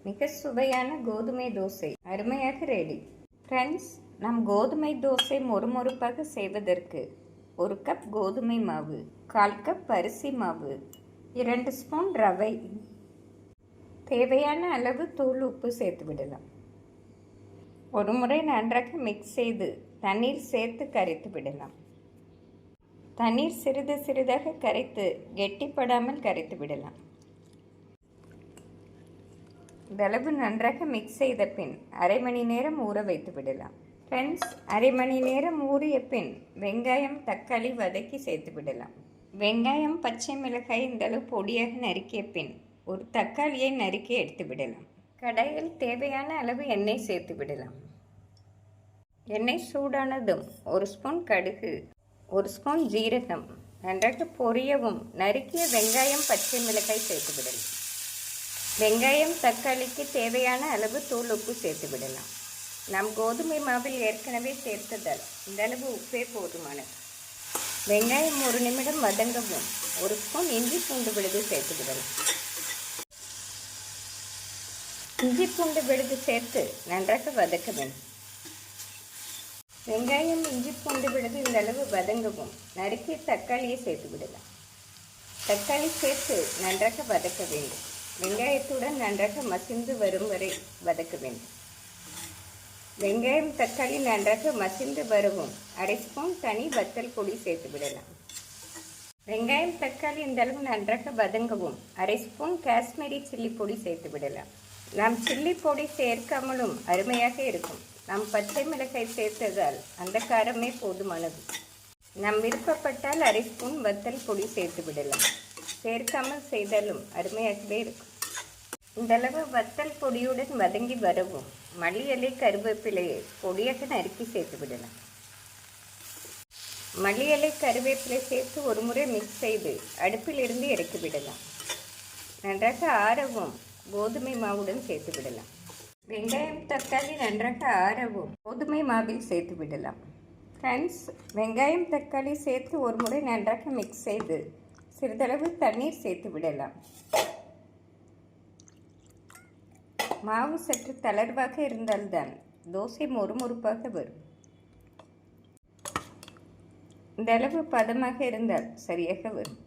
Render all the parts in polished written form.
மிக சுவையான கோதுமை தோசை அருமையாக ரெடி. ஃப்ரெண்ட்ஸ், நம் கோதுமை தோசை மொறுமொறுப்பாக செய்வதற்கு 1 கப் கோதுமை மாவு, 1/4 கப் அரிசி மாவு, 2 ஸ்பூன் ரவை, தேவையான அளவு தூள் உப்பு சேர்த்து விடலாம். ஒரு முறை நன்றாக மிக்ஸ் செய்து தண்ணீர் சேர்த்து கரைத்து விடலாம். தண்ணீர் சிறிது சிறிதாக கரைத்து கெட்டிப்படாமல் கரைத்து விடலாம். இந்தளவு நன்றாக மிக்ஸ் செய்த பின் அரை மணி நேரம் ஊற வைத்து விடலாம். ஃப்ரெண்ட்ஸ், அரை மணி நேரம் ஊறிய பின் வெங்காயம் தக்காளி வதக்கி சேர்த்து விடலாம். வெங்காயம் பச்சை மிளகாய் இந்தளவு பொடியாக நறுக்கிய பின் ஒரு தக்காளியை நறுக்கி எடுத்து விடலாம். கடாயில் தேவையான அளவு எண்ணெய் சேர்த்து விடலாம். எண்ணெய் சூடானதும் 1 ஸ்பூன் கடுகு, 1 ஸ்பூன் ஜீரகம் நன்றாக பொரியவும் நறுக்கிய வெங்காயம் பச்சை மிளகாய் சேர்த்து விடலாம். வெங்காயம் தக்காளிக்கு தேவையான அளவு தூள் உப்பு சேர்த்து விடலாம். நாம் கோதுமை மாவில் ஏற்கனவே சேர்த்ததால் இந்த அளவு உப்பே போதுமானது. வெங்காயம் 1 நிமிடம் வதங்கவும் 1 ஸ்பூன் இஞ்சி பூண்டு விழுது சேர்த்து விடலாம். இஞ்சி பூண்டு விழுது சேர்த்து நன்றாக வதக்க வேண்டும். வெங்காயம் இஞ்சி பூண்டு விழுது இந்த அளவு வதங்கவும் நறுக்கிய தக்காளியை சேர்த்து விடலாம். தக்காளி சேர்த்து நன்றாக வதக்க வேண்டும். வெங்காயத்துடன் நன்றாக மசிந்து வரும் வரை வதக்க வேண்டும். வெங்காயம் தக்காளி நன்றாக மசிந்து வரவும் அரை ஸ்பூன் தனி வத்தல் பொடி சேர்த்து விடலாம். வெங்காயம் தக்காளி இந்த அளவு நன்றாக வதங்கவும் அரை ஸ்பூன் காஷ்மீரி சில்லி பொடி சேர்த்து விடலாம். நாம் சில்லி பொடி சேர்க்காமலும் அருமையாக இருக்கும். நாம் பச்சை மிளகாய் சேர்த்ததால் அந்த காரமே போதுமானது. நாம் விருப்பப்பட்டால் அரை ஸ்பூன் வத்தல் பொடி சேர்த்து விடலாம். சேர்க்காமல் செய்தாலும் அருமையாகவே இருக்கும். இந்தளவு வத்தல் பொடியுடன் வதங்கி வரவும் மல்லி இலை கருவேப்பிலையை பொடியாக நறுக்கி சேர்த்து விடலாம். மல்லி இலை கருவேப்பிலை சேர்த்து ஒரு முறை மிக்ஸ் செய்து அடுப்பிலிருந்து இறக்கி விடலாம். நன்றாக ஆறவும் கோதுமை மாவுடன் சேர்த்து விடலாம். வெங்காயம் தக்காளி நன்றாக ஆறவும் கோதுமை மாவில் சேர்த்து விடலாம். ஃப்ரெண்ட்ஸ், வெங்காயம் தக்காளி சேர்த்து ஒரு முறை நன்றாக மிக்ஸ் செய்து சிறிதளவு தண்ணீர் சேர்த்து விடலாம். மாவு சற்று தளர்வாக இருந்தால்தான் தோசை மொறுமொறுப்பாக வரும். இந்த அளவு பதமாக இருந்தால் சரியாக வரும்.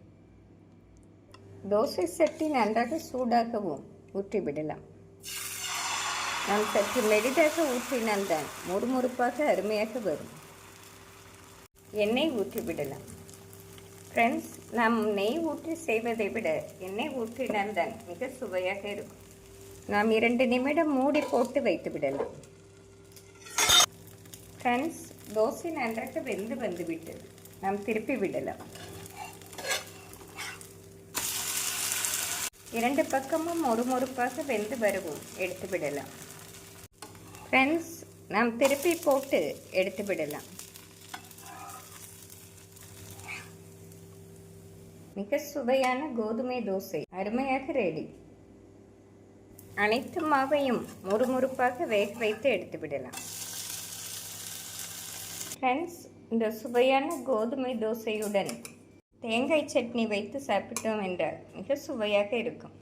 தோசை சட்டி நன்றாக சூடாகவும் ஊற்றிவிடலாம். நாம் சற்று மெலிதாக ஊற்றினால்தான் மொறுமொறுப்பாக அருமையாக வரும். எண்ணெய் ஊற்றிவிடலாம். ஃப்ரெண்ட்ஸ், நாம் நெய் ஊற்றி செய்வதை விட எண்ணெய் ஊற்றினால்தான் மிக சுவையாக இருக்கும். நாம் 2 நிமிடம் மூடி போட்டு வைத்து விடலாம். ஃப்ரெண்ட்ஸ், தோசை நன்றாக வெந்து வந்துவிட்டது. நாம் திருப்பி விடலாம். 2 பக்கமும் மொறுமொறுப்பாக வெந்து வரவும் எடுத்து விடலாம். ஃப்ரெண்ட்ஸ், நாம் திருப்பி போட்டு எடுத்து விடலாம். மிக சுவையான கோதுமை தோசை அருமையாக ரெடி. அனைத்து மாவையும் மொறுமொறுப்பாக வேக வைத்து எடுத்து விடலாம். ஃப்ரெண்ட்ஸ், இந்த சுவையான கோதுமை தோசையுடன் தேங்காய் சட்னி வைத்து சாப்பிட்டோம் என்றால் மிக சுவையாக இருக்கும்.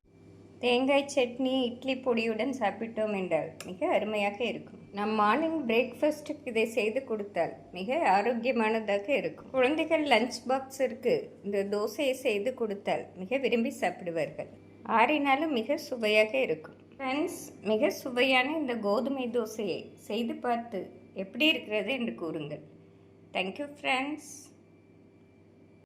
தேங்காய் சட்னி இட்லி பொடியுடன் சாப்பிட்டோம் என்றால் மிக அருமையாக இருக்கும். நம் மார்னிங் பிரேக்ஃபாஸ்ட்டுக்கு இதை செய்து கொடுத்தால் மிக ஆரோக்கியமானதாக இருக்கும். குழந்தைகள் லஞ்ச் பாக்ஸிற்கு இந்த தோசையை செய்து கொடுத்தால் மிக விரும்பி சாப்பிடுவார்கள். ஆறினாலும் மிக சுவையாக இருக்கும். ஃப்ரெண்ட்ஸ், மிக சுவையான இந்த கோதுமை தோசையை செய்து பார்த்து எப்படி இருக்கிறது என்று கூறுங்கள். Thank you friends.